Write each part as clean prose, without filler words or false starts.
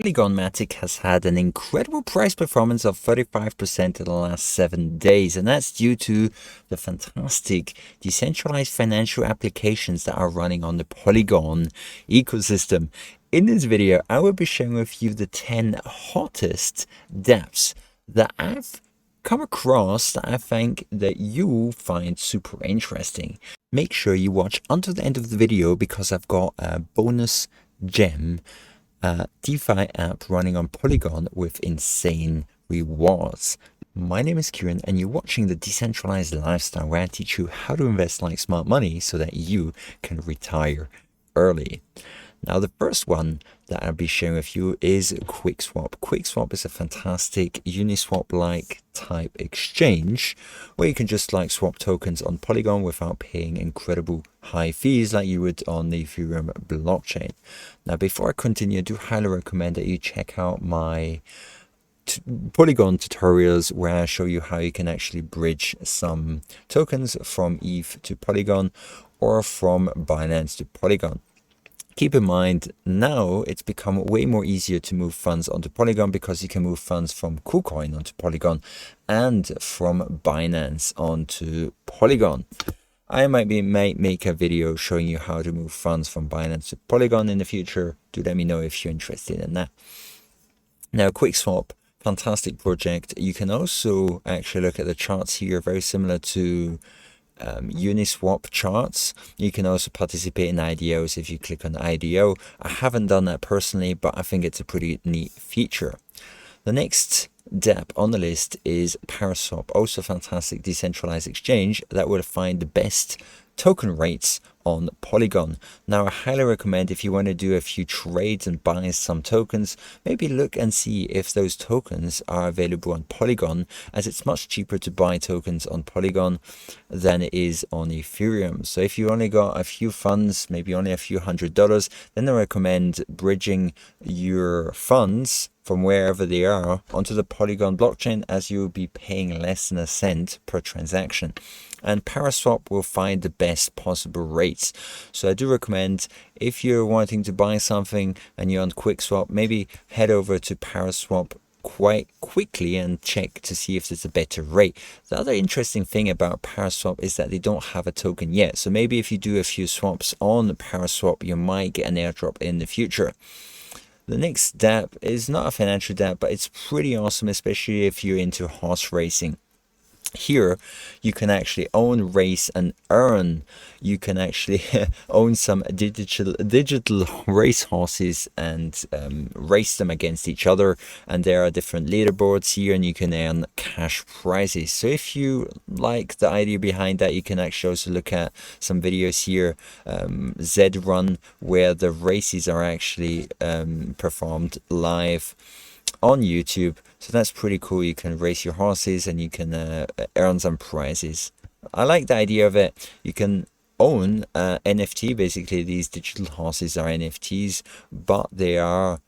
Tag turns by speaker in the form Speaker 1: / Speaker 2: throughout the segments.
Speaker 1: Polygon Matic has had an incredible price performance of 35% in the last 7 days, and that's due to the fantastic decentralized financial applications that are running on the Polygon ecosystem. In this video, I will be sharing with you the 10 hottest dApps that I've come across that I think that you find super interesting. Make sure you watch until the end of the video because I've got a bonus gem DeFi app running on Polygon with insane rewards. My name is Kieran and you're watching the Decentralized Lifestyle, where I teach you how to invest like smart money so that you can retire early. Now, the first one that I'll be sharing with you is QuickSwap. QuickSwap is a fantastic Uniswap-like type exchange where you can just like swap tokens on Polygon without paying incredible high fees like you would on the Ethereum blockchain. Now, before I continue, I do highly recommend that you check out my Polygon tutorials where I show you how you can actually bridge some tokens from ETH to Polygon or from Binance to Polygon. Keep in mind, now it's become way more easier to move funds onto Polygon because you can move funds from KuCoin onto Polygon and from Binance onto Polygon. I might make a video showing you how to move funds from Binance to Polygon in the future. Do let me know if you're interested in that. Now, QuickSwap, fantastic project. You can also actually look at the charts here, very similar to Uniswap charts. You can also participate in IDOs if you click on IDO. I haven't done that personally, but I think it's a pretty neat feature. The next dApp on the list is PowerSwap, also a fantastic decentralized exchange that will find the best token rates on Polygon. Now, I highly recommend if you want to do a few trades and buy some tokens, maybe look and see if those tokens are available on Polygon, as it's much cheaper to buy tokens on Polygon than it is on Ethereum. So if you only got a few funds, maybe only a few $100s, then I recommend bridging your funds from wherever they are onto the Polygon blockchain, as you will be paying less than a cent per transaction. And PowerSwap will find the best possible rates. So I do recommend, if you're wanting to buy something and you're on QuickSwap, maybe head over to PowerSwap quite quickly and check to see if there's a better rate. The other interesting thing about PowerSwap is that they don't have a token yet. So maybe if you do a few swaps on PowerSwap, you might get an airdrop in the future. The next dApp is not a financial dApp, but it's pretty awesome, especially if you're into horse racing. Here you can actually own, race and earn. You can actually own some digital race horses and race them against each other, and there are different leaderboards here and you can earn cash prizes. So if you like the idea behind that, you can actually also look at some videos here, Z Run, where the races are actually performed live on YouTube. So that's pretty cool. You can race your horses and you can earn some prizes. I like the idea of it. You can own NFT. Basically, these digital horses are NFTs, but they are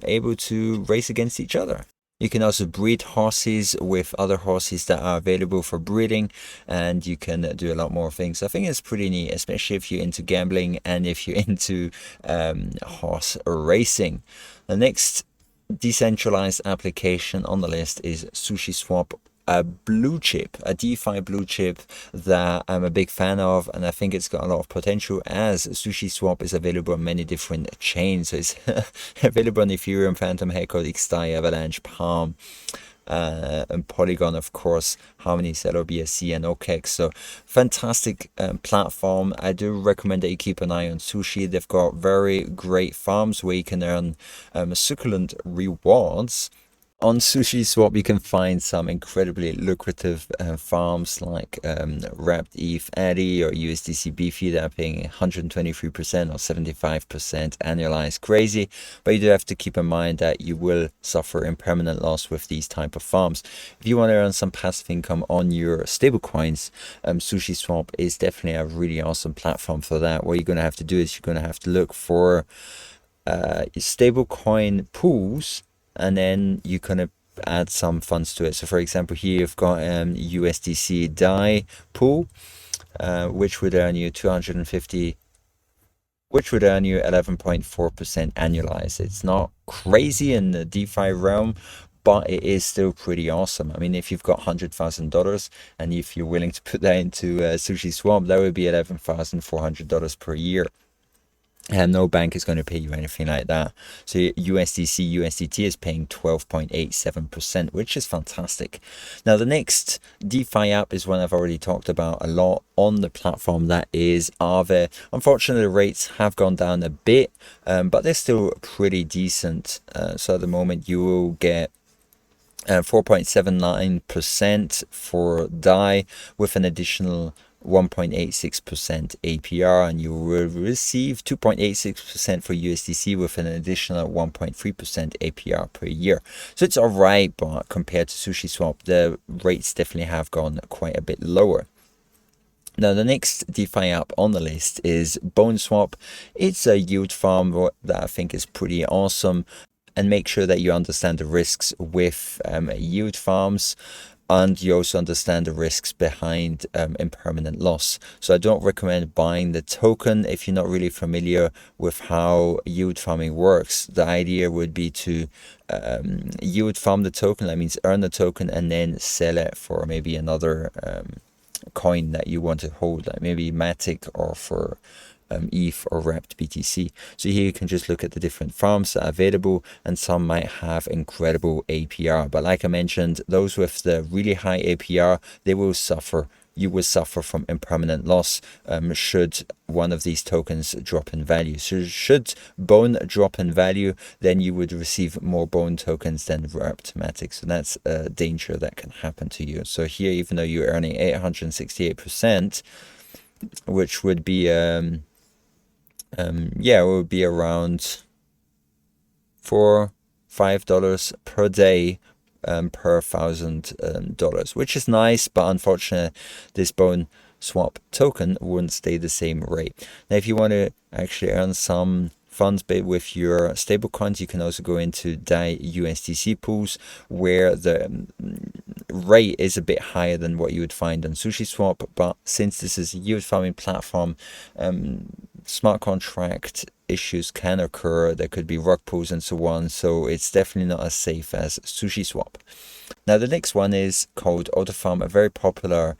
Speaker 1: able to race against each other. You can also breed horses with other horses that are available for breeding, and you can do a lot more things. I think it's pretty neat, especially if you're into gambling and if you're into horse racing. The next decentralized application on the list is SushiSwap, a blue chip, a DeFi blue chip that I'm a big fan of, and I think it's got a lot of potential, as SushiSwap is available on many different chains. So it's available on Ethereum, Phantom, Heco, XDAI, Avalanche, Palm, and Polygon, of course, Harmony, Celo, BSC, and OKEx. So fantastic platform. I do recommend that you keep an eye on Sushi. They've got very great farms where you can earn succulent rewards. On SushiSwap, you can find some incredibly lucrative farms like Wrapped ETH Addy or USDC Beefy that are paying 123% or 75% annualized. Crazy, but you do have to keep in mind that you will suffer impermanent loss with these type of farms. If you want to earn some passive income on your stablecoins, SushiSwap is definitely a really awesome platform for that. What you're going to have to do is you're going to have to look for stablecoin pools, and then you can add some funds to it. So for example, here you've got USDC DAI pool, which would earn you 250 which would earn you 11.4% annualized. It's not crazy in the DeFi realm, but it is still pretty awesome. I mean, if you've got $100,000 and if you're willing to put that into SushiSwap, that would be $11,400 per year. And no bank is going to pay you anything like that. So USDC, USDT is paying 12.87%, which is fantastic. Now, the next DeFi app is one I've already talked about a lot on the platform. That is Aave. Unfortunately, the rates have gone down a bit, but they're still pretty decent. So at the moment, you will get 4.79% for DAI with an additional 1.86% APR, and you will receive 2.86% for USDC with an additional 1.3% APR per year. So it's alright, but compared to SushiSwap, the rates definitely have gone quite a bit lower. Now, the next DeFi app on the list is BoneSwap. It's a yield farm that I think is pretty awesome. And make sure that you understand the risks with yield farms, and you also understand the risks behind impermanent loss. So I don't recommend buying the token if you're not really familiar with how yield farming works. The idea would be to yield farm the token, that means earn the token and then sell it for maybe another coin that you want to hold, like maybe Matic or for ETH or wrapped BTC. So here you can just look at the different farms that are available, and some might have incredible APR. But like I mentioned, those with the really high APR, they will suffer. You will suffer from impermanent loss should one of these tokens drop in value. So should Bone drop in value, then you would receive more Bone tokens than wrapped Matic. So that's a danger that can happen to you. So here, even though you're earning 868%, which would be it would be around $4-5 per day per $1,000, which is nice, but unfortunately this BoneSwap token wouldn't stay the same rate. Now, if you want to actually earn some funds with your stablecoins, you can also go into DAI USDC pools, where the rate is a bit higher than what you would find on SushiSwap. But since this is a yield farming platform, smart contract issues can occur. There could be rug pulls and so on. So it's definitely not as safe as SushiSwap. Now, the next one is called AutoFarm, a very popular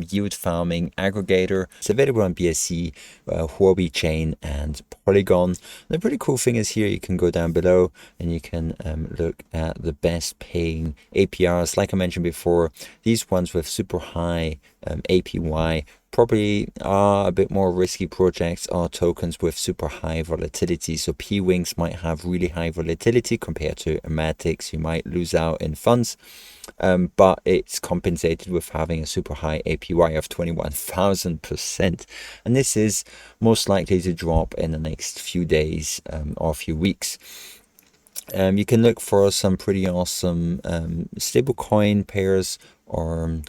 Speaker 1: yield farming aggregator. It's available on BSC, Huobi Chain, and Polygon. The pretty cool thing is here you can go down below and you can look at the best paying APRs. Like I mentioned before, these ones with super high APY probably are a bit more risky projects, or tokens with super high volatility. So P-Wings might have really high volatility compared to Matics. You might lose out in funds, but it's compensated with having a super high APY of 21,000%. And this is most likely to drop in the next few days or few weeks. You can look for some pretty awesome stablecoin pairs, or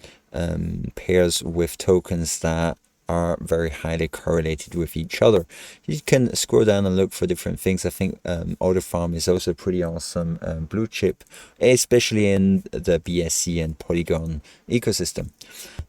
Speaker 1: pairs with tokens that are very highly correlated with each other. You can scroll down and look for different things. I think AutoFarm is also pretty awesome blue chip, especially in the BSC and Polygon ecosystem.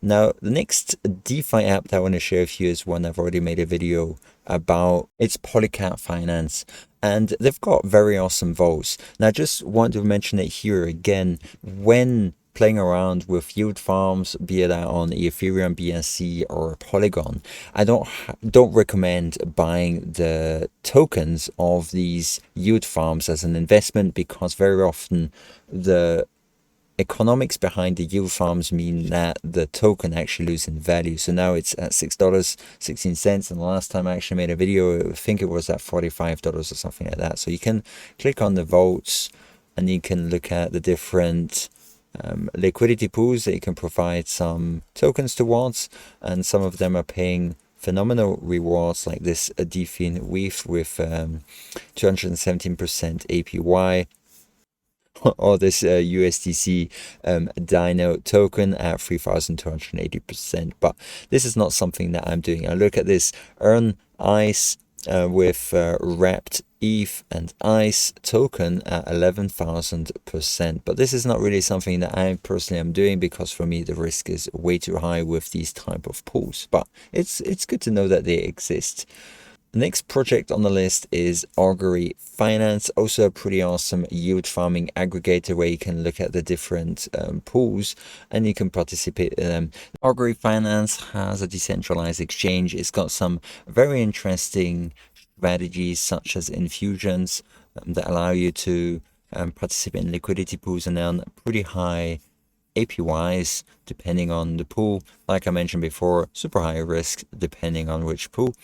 Speaker 1: Now, the next DeFi app that I want to share with you is one I've already made a video about. It's Polygon Finance, and they've got very awesome vaults. Now, I just want to mention it here again. When playing around with yield farms, be it on Ethereum, BSC, or Polygon, I don't recommend buying the tokens of these yield farms as an investment, because very often the economics behind the yield farms mean that the token actually loses in value. So now it's at $6.16, and the last time I actually made a video, I think it was at $45 or something like that. So you can click on the vaults and you can look at the different liquidity pools that you can provide some tokens towards, and some of them are paying phenomenal rewards, like this DeFi Weave with 217% APY, or this USDC Dino token at 3,280%. But this is not something that I'm doing. I look at this Earn Ice with wrapped ETH and ICE token at 11,000%. But this is not really something that I personally am doing, because for me the risk is way too high with these type of pools. But it's good to know that they exist. The next project on the list is Augury Finance, also a pretty awesome yield farming aggregator where you can look at the different pools and you can participate in them. Augury Finance has a decentralized exchange. It's got some very interesting strategies such as infusions that allow you to participate in liquidity pools and earn pretty high APYs depending on the pool. Like I mentioned before, super high risk depending on which pool.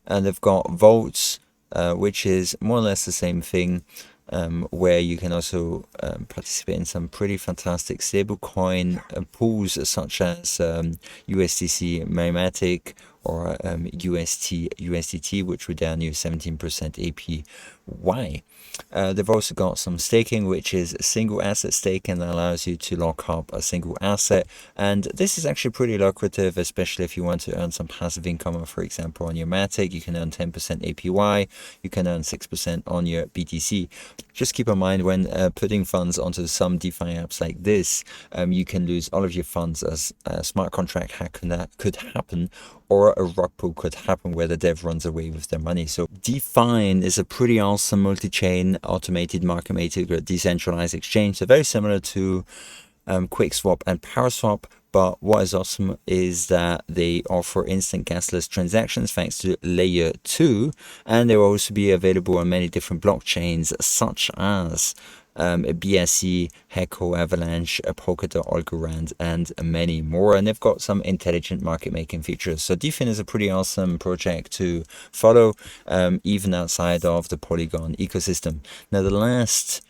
Speaker 1: And they've got votes, which is more or less the same thing, where you can also participate in some pretty fantastic stablecoin pools such as USDC Matic or USDT, which would down you 17% APY. They've also got some staking, which is single asset staking that allows you to lock up a single asset. And this is actually pretty lucrative, especially if you want to earn some passive income. For example, on your Matic, you can earn 10% APY, you can earn 6% on your BTC. Just keep in mind when putting funds onto some DeFi apps like this, you can lose all of your funds as a smart contract hack could happen, or a rug pull could happen where the dev runs away with their money. So DeFi is a pretty awesome multi-chain automated market maker decentralized exchange. So very similar to QuickSwap and PowerSwap. But what is awesome is that they offer instant gasless transactions thanks to layer 2, and they will also be available on many different blockchains such as BSC, Heco, Avalanche, Polkadot, Algorand, and many more. And they've got some intelligent market making features. So DeFi is a pretty awesome project to follow, even outside of the Polygon ecosystem. Now, the last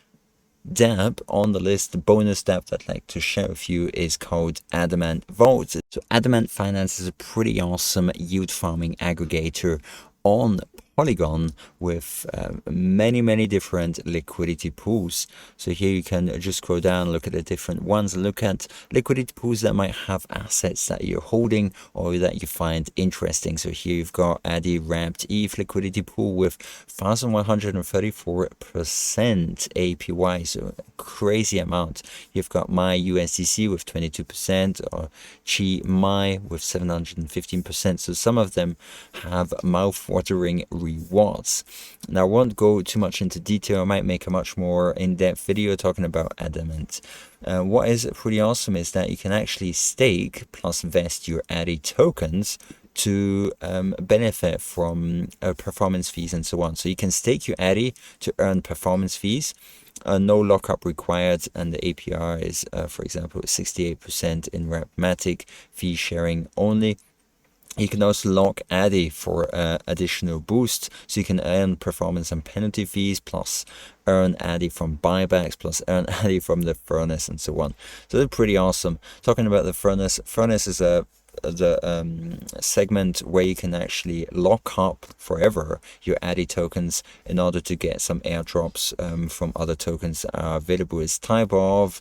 Speaker 1: dApp on the list, the bonus dApp that I'd like to share with you, is called ADEN Vault. So ADEN Finance is a pretty awesome yield farming aggregator on Polygon with many different liquidity pools. So here you can just scroll down, look at the different ones, look at liquidity pools that might have assets that you're holding or that you find interesting. So here you've got ADEN Wrapped ETH liquidity pool with 1,134% APY, so a crazy amount. You've got My USDC with 22% or Chi My with 715%. So some of them have mouth-watering rewards. Now, I won't go too much into detail. I might make a much more in-depth video talking about ADEN. What is pretty awesome is that you can actually stake plus vest your ADEN tokens to benefit from performance fees and so on. So you can stake your ADEN to earn performance fees. No lockup required, and the APR is, for example, 68% in Matic, fee sharing only. You can also lock ADEN for additional boost, so you can earn performance and penalty fees, plus earn ADEN from buybacks, plus earn ADEN from the furnace, and so on. So they're pretty awesome. Talking about the furnace is the segment where you can actually lock up forever your ADEN tokens in order to get some airdrops from other tokens that are available as type of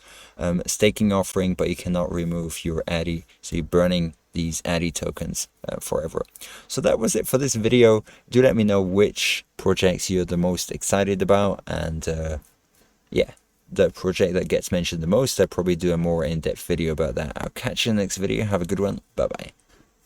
Speaker 1: staking offering, but you cannot remove your ADEN, so you're burning these ADEN tokens forever. So that was it for this video. Do let me know which projects you're the most excited about, and yeah, the project that gets mentioned the most, I'll probably do a more in-depth video about that. I'll catch you in the next video. Have a good one. Bye bye.